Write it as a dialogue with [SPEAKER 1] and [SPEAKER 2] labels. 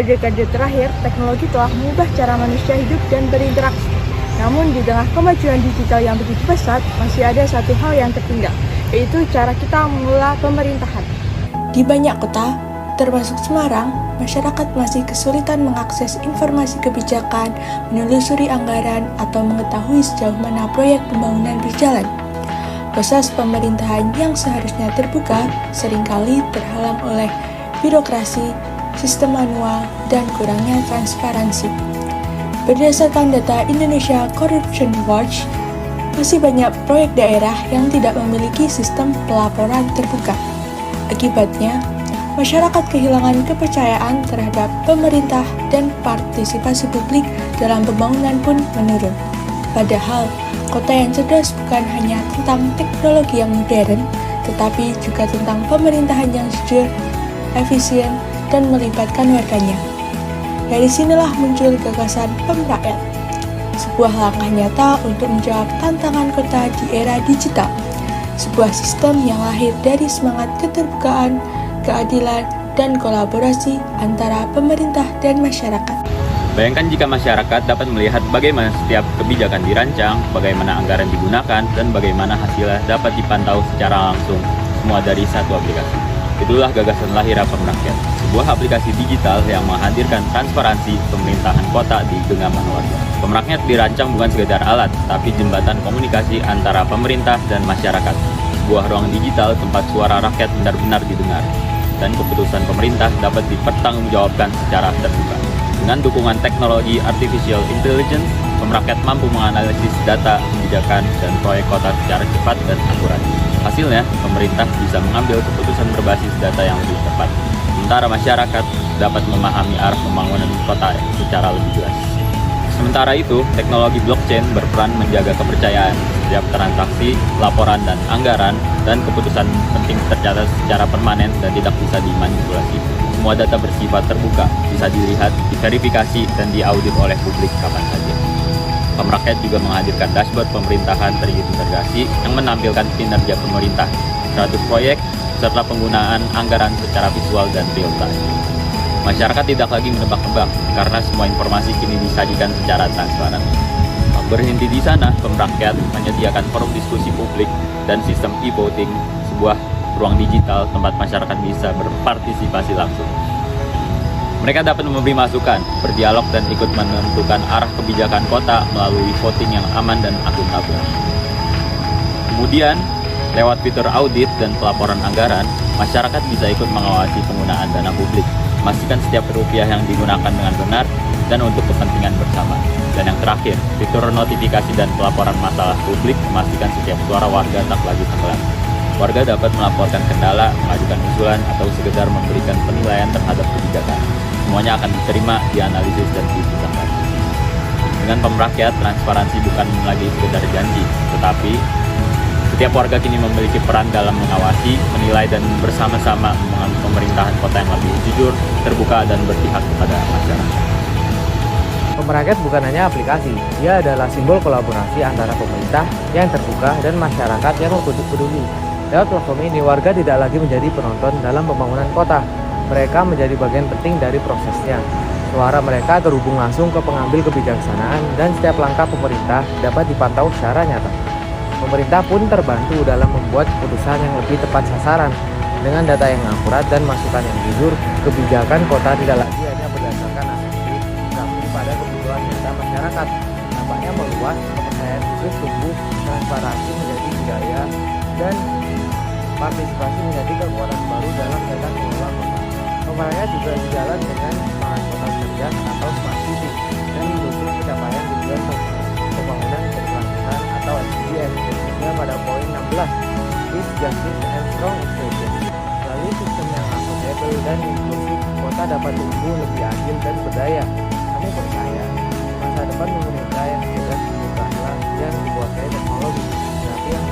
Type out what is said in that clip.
[SPEAKER 1] Pada dekade terakhir, teknologi telah mengubah cara manusia hidup dan berinteraksi. Namun di tengah kemajuan digital yang begitu pesat, masih ada satu hal yang tertinggal, yaitu cara kita mengelola pemerintahan. Di banyak kota, termasuk Semarang, masyarakat masih kesulitan mengakses informasi kebijakan, menelusuri anggaran, atau mengetahui sejauh mana proyek pembangunan berjalan. Proses pemerintahan yang seharusnya terbuka seringkali terhalang oleh birokrasi, sistem manual, dan kurangnya transparansi. Berdasarkan data Indonesia Corruption Watch, masih banyak proyek daerah yang tidak memiliki sistem pelaporan terbuka. Akibatnya, masyarakat kehilangan kepercayaan terhadap pemerintah dan partisipasi publik dalam pembangunan pun menurun. Padahal, kota yang cerdas bukan hanya tentang teknologi yang modern, tetapi juga tentang pemerintahan yang jujur, efisien, dan melibatkan warganya. Dari sinilah muncul gagasan Pemrakyat, sebuah langkah nyata untuk menjawab tantangan kota di era digital, sebuah sistem yang lahir dari semangat keterbukaan, keadilan, dan kolaborasi antara pemerintah dan masyarakat.
[SPEAKER 2] Bayangkan jika masyarakat dapat melihat bagaimana setiap kebijakan dirancang, bagaimana anggaran digunakan, dan bagaimana hasilnya dapat dipantau secara langsung, semua dari satu aplikasi. Itulah gagasan lahir Pemrakyat, sebuah aplikasi digital yang menghadirkan transparansi pemerintahan kota di genggaman warga. Pemrakyat dirancang bukan sekedar alat, tapi jembatan komunikasi antara pemerintah dan masyarakat, sebuah ruang digital tempat suara rakyat benar-benar didengar, dan keputusan pemerintah dapat dipertanggungjawabkan secara terbuka. Dengan dukungan teknologi artificial intelligence, Pemrakyat mampu menganalisis data, kebijakan, dan proyek kota secara cepat dan akurat. Hasilnya, pemerintah bisa mengambil keputusan berbasis data yang lebih tepat, sementara masyarakat dapat memahami arah pembangunan kota secara lebih jelas. Sementara itu, teknologi blockchain berperan menjaga kepercayaan. Setiap transaksi, laporan, dan anggaran, dan keputusan penting tercatat secara permanen dan tidak bisa dimanipulasi. Semua data bersifat terbuka, bisa dilihat, diverifikasi, dan diaudit oleh publik kapan saja. Pemrakyat juga menghadirkan dashboard pemerintahan terintegrasi yang menampilkan kinerja pemerintah, 100 proyek, serta penggunaan anggaran secara visual dan real-time. Masyarakat tidak lagi menebak-nebak, karena semua informasi kini disajikan secara transparan. Berhenti di sana, Pemrakyat menyediakan forum diskusi publik dan sistem e-voting, sebuah ruang digital tempat masyarakat bisa berpartisipasi langsung. Mereka dapat memberi masukan, berdialog, dan ikut menentukan arah kebijakan kota melalui voting yang aman dan akuntabel. Kemudian, lewat fitur audit dan pelaporan anggaran, masyarakat bisa ikut mengawasi penggunaan dana publik, memastikan setiap rupiah yang digunakan dengan benar dan untuk kepentingan bersama. Dan yang terakhir, fitur notifikasi dan pelaporan masalah publik memastikan setiap suara warga tak lagi tenggelam. Warga dapat melaporkan kendala, mengajukan usulan, atau sekedar memberikan penilaian terhadap kebijakan. Semuanya akan diterima, dianalisis, dan diputuskan. Dengan Pemrakyat, transparansi bukan lagi sekedar janji, tetapi setiap warga kini memiliki peran dalam mengawasi, menilai, dan bersama-sama membangun pemerintahan kota yang lebih jujur, terbuka, dan berpihak kepada masyarakat.
[SPEAKER 3] Pemrakyat bukan hanya aplikasi, dia adalah simbol kolaborasi antara pemerintah yang terbuka dan masyarakat yang peduli. Lewat platform ini, warga tidak lagi menjadi penonton dalam pembangunan kota. Mereka menjadi bagian penting dari prosesnya. Suara mereka terhubung langsung ke pengambil kebijaksanaan dan setiap langkah pemerintah dapat dipantau secara nyata. Pemerintah pun terbantu dalam membuat keputusan yang lebih tepat sasaran. Dengan data yang akurat dan masukan yang jujur, kebijakan kota tidak lagi hanya berdasarkan asumsi, tapi pada kebutuhan nyata masyarakat. Nampaknya meluas, kepercayaan publik tumbuh, transparansi menjadi budaya, dan partisipasi menjadi kekuatan baru dalam tata kelola kota. Pemrakyat juga sejalan dengan semangat kota cerdas atau smart city dan mendukung pencapaian tujuan pembangunan berkelanjutan atau SDGs, khususnya pada poin 16, Peace, Justice, and Strong Inclusion. Melalui sistem yang akuntabel dan inklusif, kota dapat tumbuh lebih adil dan berdaya. Kami percaya masa depan pemerintah yang cerdas bukanlah yang dikuasai teknologi, tapi yang